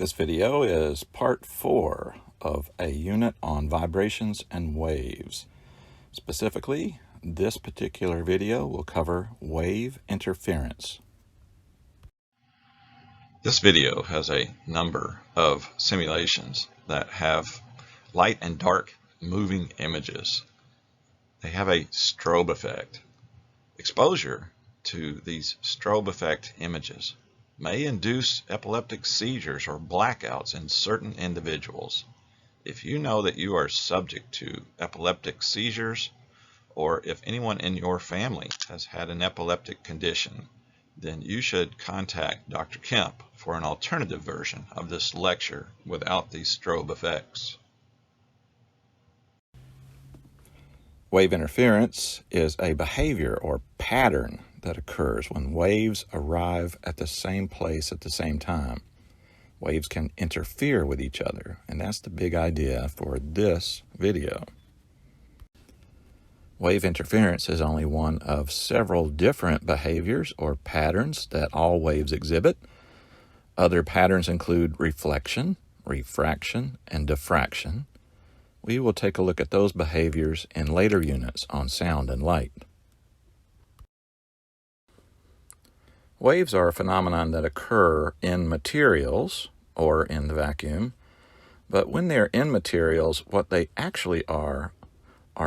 This video is part 4 of a unit on vibrations and waves. Specifically, this particular video will cover wave interference. This video has a number of simulations that have light and dark moving images. They have a strobe effect. Exposure to these strobe effect images may induce epileptic seizures or blackouts in certain individuals. If you know that you are subject to epileptic seizures, or if anyone in your family has had an epileptic condition, then you should contact Dr. Kemp for an alternative version of this lecture without these strobe effects. Wave interference is a behavior or pattern that occurs when waves arrive at the same place at the same time. Waves can interfere with each other, and that's the big idea for this video. Wave interference is only one of several different behaviors or patterns that all waves exhibit. Other patterns include reflection, refraction, and diffraction. We will take a look at those behaviors in later units on sound and light. Waves are a phenomenon that occur in materials or in the vacuum, but when they're in materials, what they actually are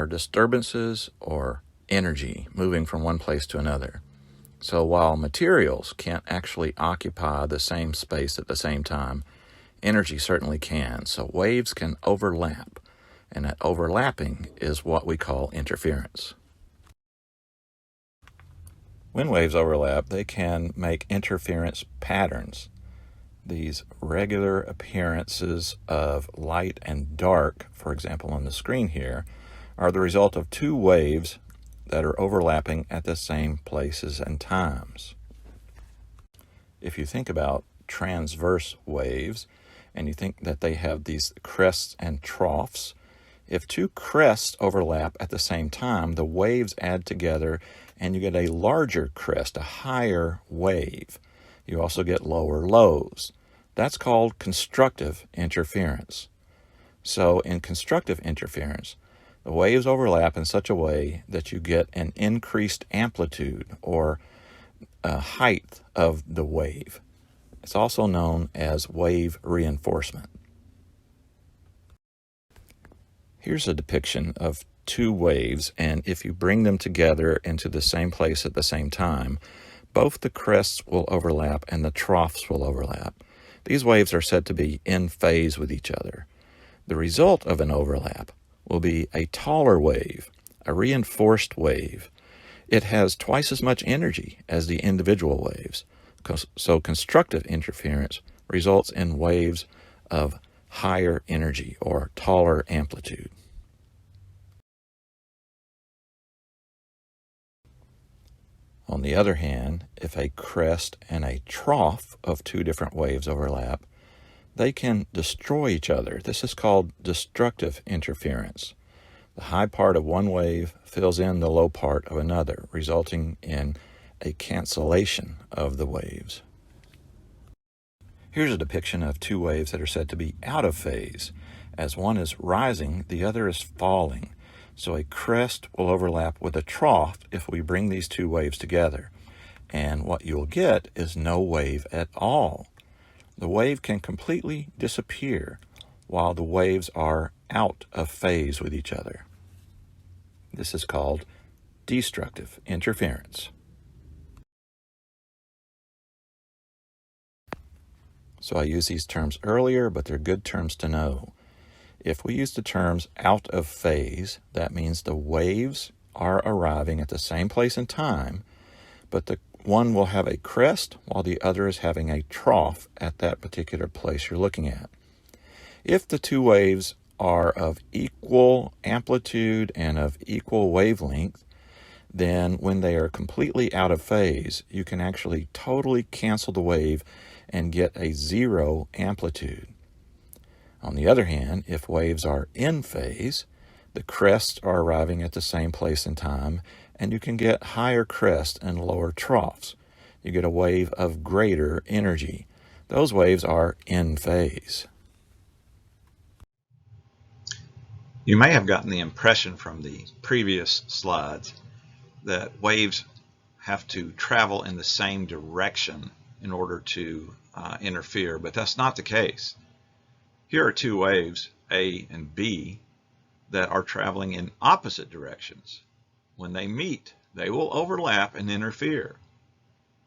disturbances or energy moving from one place to another. So while materials can't actually occupy the same space at the same time, energy certainly can. So waves can overlap, and that overlapping is what we call interference. When waves overlap, they can make interference patterns. These regular appearances of light and dark, for example on the screen here, are the result of two waves that are overlapping at the same places and times. If you think about transverse waves, and you think that they have these crests and troughs, if two crests overlap at the same time, the waves add together and you get a larger crest, a higher wave. You also get lower lows. That's called constructive interference. So in constructive interference, the waves overlap in such a way that you get an increased amplitude or height of the wave. It's also known as wave reinforcement. Here's a depiction of two waves, and if you bring them together into the same place at the same time, both the crests will overlap and the troughs will overlap. These waves are said to be in phase with each other. The result of an overlap will be a taller wave, a reinforced wave. It has twice as much energy as the individual waves. So constructive interference results in waves of higher energy or taller amplitude. On the other hand, if a crest and a trough of two different waves overlap, they can destroy each other. This is called destructive interference. The high part of one wave fills in the low part of another, resulting in a cancellation of the waves. Here's a depiction of two waves that are said to be out of phase. As one is rising, the other is falling. So a crest will overlap with a trough if we bring these two waves together. And what you'll get is no wave at all. The wave can completely disappear while the waves are out of phase with each other. This is called destructive interference. So I used these terms earlier, but they're good terms to know. If we use the terms out of phase, that means the waves are arriving at the same place and time, but the one will have a crest while the other is having a trough at that particular place you're looking at. If the two waves are of equal amplitude and of equal wavelength, then when they are completely out of phase, you can actually totally cancel the wave and get a zero amplitude. On the other hand, if waves are in phase, the crests are arriving at the same place and time, and you can get higher crests and lower troughs. You get a wave of greater energy. those waves are in phase. You may have gotten the impression from the previous slides that waves have to travel in the same direction in order to interfere, but that's not the case. Here are two waves, A and B, that are traveling in opposite directions. When they meet, they will overlap and interfere.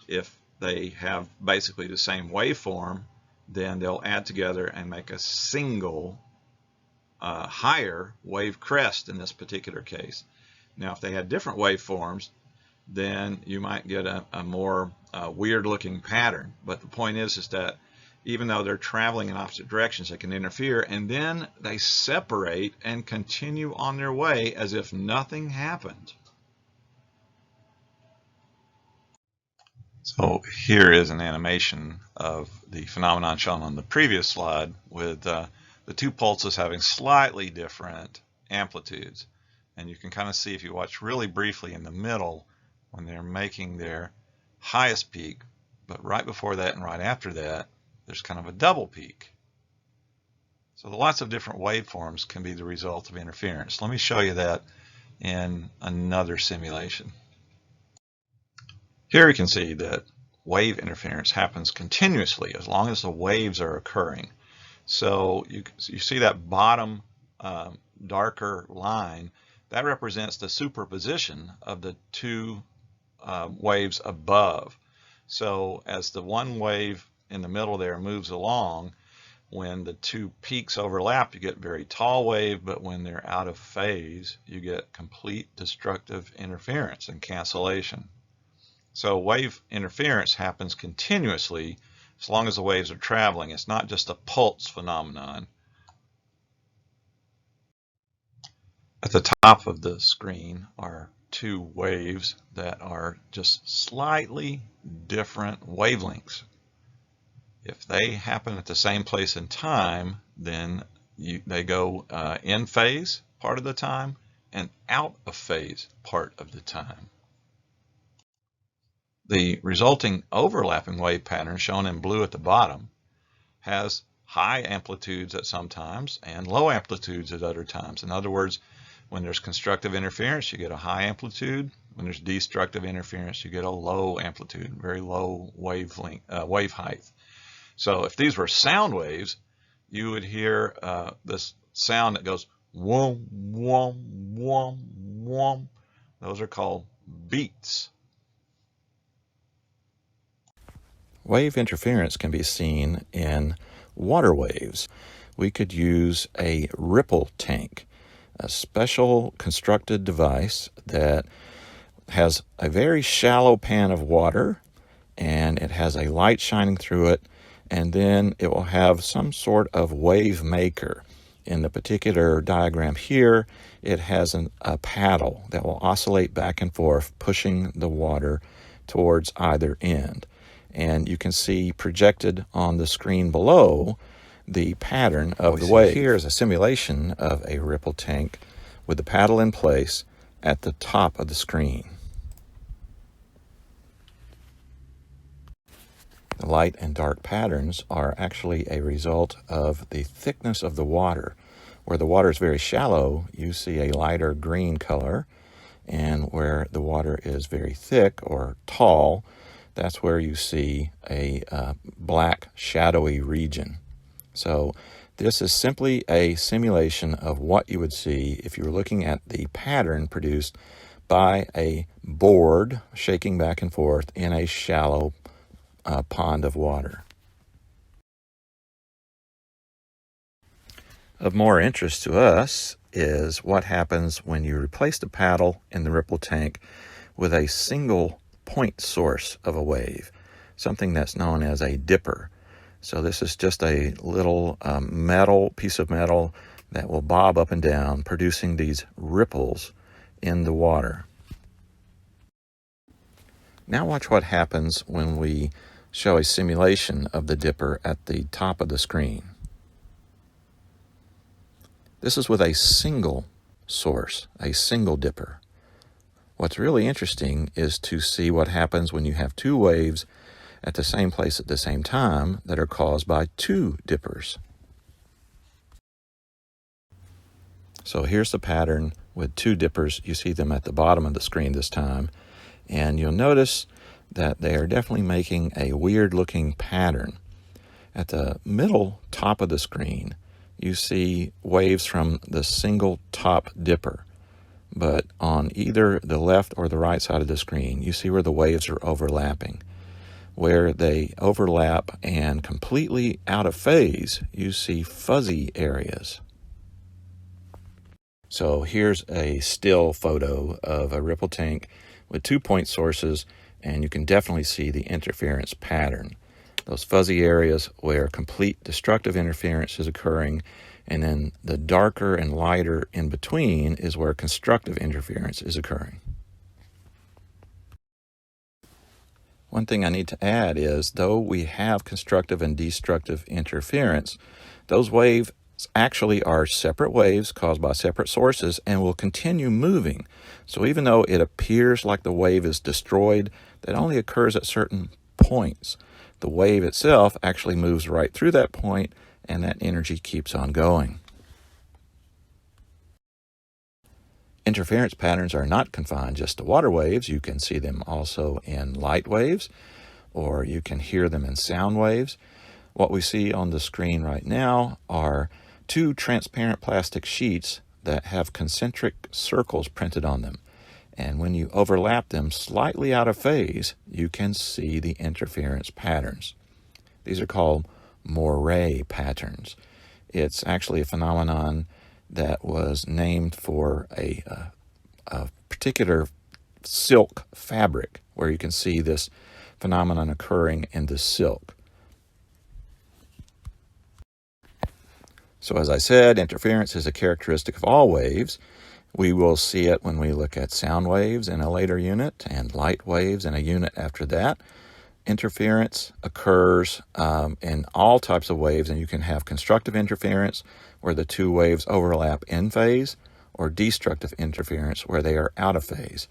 If they have basically the same waveform, then they'll add together and make a single higher wave crest in this particular case. Now, if they had different waveforms, then you might get a more weird looking pattern. But the point is that even though they're traveling in opposite directions, they can interfere, and then they separate and continue on their way as if nothing happened. So here is an animation of the phenomenon shown on the previous slide with the two pulses having slightly different amplitudes. And you can kind of see, if you watch really briefly in the middle, when they're making their highest peak, but right before that and right after that, there's kind of a double peak. So lots of different waveforms can be the result of interference. Let me show you that in another simulation. Here you can see that wave interference happens continuously as long as the waves are occurring. So you see that bottom darker line, that represents the superposition of the two waves above. So as the one wave in the middle there moves along, when the two peaks overlap, you get very tall wave, but when they're out of phase, you get complete destructive interference and cancellation. So wave interference happens continuously as long as the waves are traveling. It's not just a pulse phenomenon. At the top of the screen are two waves that are just slightly different wavelengths. If they happen at the same place in time, then they go in phase part of the time and out of phase part of the time. The resulting overlapping wave pattern, shown in blue at the bottom, has high amplitudes at some times and low amplitudes at other times. In other words, when there's constructive interference, you get a high amplitude. When there's destructive interference, you get a low amplitude, very low wavelength, wave height. So if these were sound waves, you would hear this sound that goes whom, whum, whum, whum. Those are called beats. Wave interference can be seen in water waves. We could use a ripple tank, a special constructed device that has a very shallow pan of water, and it has a light shining through it, and then it will have some sort of wave maker. In the particular diagram here, it has a paddle that will oscillate back and forth, pushing the water towards either end. And you can see projected on the screen below the pattern of the wave. Here is a simulation of a ripple tank with the paddle in place at the top of the screen. The light and dark patterns are actually a result of the thickness of the water. Where the water is very shallow, you see a lighter green color, and where the water is very thick or tall, that's where you see a black shadowy region. So this is simply a simulation of what you would see if you were looking at the pattern produced by a board shaking back and forth in a shallow pond of water. Of more interest to us is what happens when you replace the paddle in the ripple tank with a single point source of a wave, something that's known as a dipper. So this is just a little piece of metal that will bob up and down, producing these ripples in the water. Now watch what happens when we show a simulation of the dipper at the top of the screen. This is with a single source, a single dipper. What's really interesting is to see what happens when you have two waves at the same place at the same time that are caused by two dippers. So here's the pattern with two dippers. You see them at the bottom of the screen this time, and you'll notice that they are definitely making a weird looking pattern. At the middle top of the screen, you see waves from the single top dipper. But on either the left or the right side of the screen, you see where the waves are overlapping. Where they overlap and completely out of phase, you see fuzzy areas. So here's a still photo of a ripple tank with 2-point sources, and you can definitely see the interference pattern. Those fuzzy areas where complete destructive interference is occurring, and then the darker and lighter in between is where constructive interference is occurring. One thing I need to add is, though we have constructive and destructive interference, those waves actually are separate waves caused by separate sources and will continue moving. So even though it appears like the wave is destroyed, that only occurs at certain points. The wave itself actually moves right through that point, and that energy keeps on going. Interference patterns are not confined just to water waves. You can see them also in light waves, or you can hear them in sound waves. What we see on the screen right now are two transparent plastic sheets that have concentric circles printed on them. And when you overlap them slightly out of phase, you can see the interference patterns. These are called moire patterns. It's actually a phenomenon that was named for a particular silk fabric, where you can see this phenomenon occurring in the silk. So as I said, interference is a characteristic of all waves. We will see it when we look at sound waves in a later unit and light waves in a unit after that. Interference occurs in all types of waves, and you can have constructive interference where the two waves overlap in phase, or destructive interference where they are out of phase.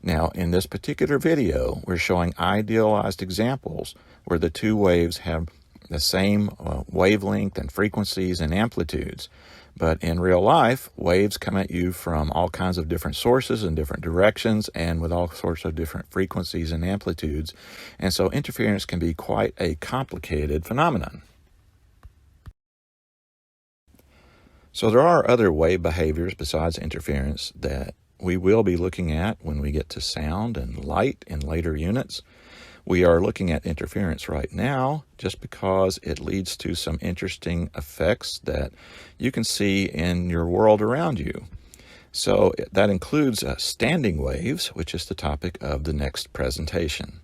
Now, in this particular video, we're showing idealized examples where the two waves have the same wavelength and frequencies and amplitudes. But in real life, waves come at you from all kinds of different sources and different directions, and with all sorts of different frequencies and amplitudes. And so interference can be quite a complicated phenomenon. So there are other wave behaviors besides interference that we will be looking at when we get to sound and light in later units. We are looking at interference right now just because it leads to some interesting effects that you can see in your world around you. So that includes standing waves, which is the topic of the next presentation.